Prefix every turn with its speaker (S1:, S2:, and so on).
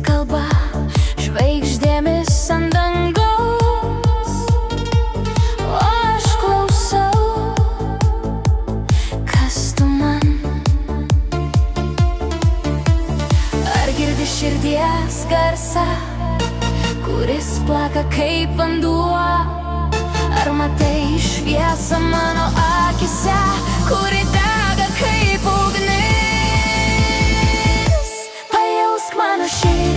S1: kalba žvaigždėmis ant dangaus, o aš klausau, kas tu man. Ar girdi širdies garsą, kuris plaka kaip vanduo? Ar matai šviesą mano akise, kuri dega kaip ugnis? Pajausk mano širdį.